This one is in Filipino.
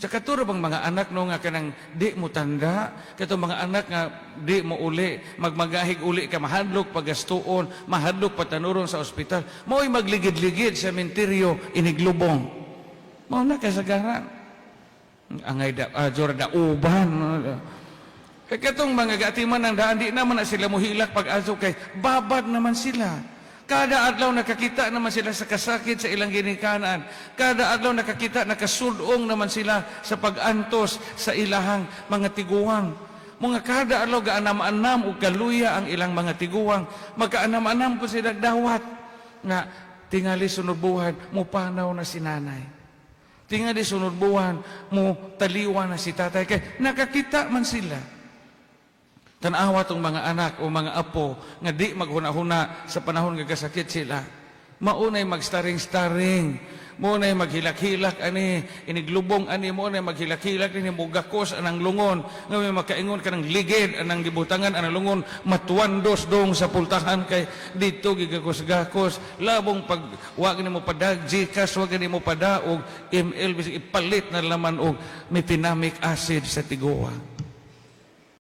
Tsaka turo bang mga anak no nga kanang di mo tanda, kato mga anak nga di mo uli, magmagahig uli ka, mahadlok pagastuon, mahadlok patanuron sa ospital, mao'y magligid-ligid sa menteryo, iniglubong. Mao na kasagaran. Angay da, jura da uban. Kaya katong mga gatiman ng daan, di naman na sila muhilak pag-aso kay babad naman sila. Kada adlaw nakakita naman sila sa kasakit sa ilang ginikanan. Kada adlaw nakakita, nakasudong naman sila sa pag-antos sa ilahang mga tiguang. Mga kada adlaw gaanam-anam o kaluya ang ilang mga tiguang. Magkaanam-anam po sila dawat nga tingali sunod buwan mo panaw na si nanay. Tingali sunod buwan mo taliwan na si tatay. Kaya nakakita man sila. Tanawa tong mga anak o mga apo nga di maghuna-huna sa panahon nga kasakit sila. Maunay magstaring-staring, maunay maghilak-hilak ani, iniglubong ani, maunay maghilak-hilak ni mugakos anang lungon, nga may makaingon ka ng ligid anang gibutangan anang lungon, matuwandos dong sa pultahan kay dito gigakos-gakos, labong pag wag ni mo padag Gcash, wag ni mo padaog ML bisig ipalit na laman og methenamic acid sa tiguwa.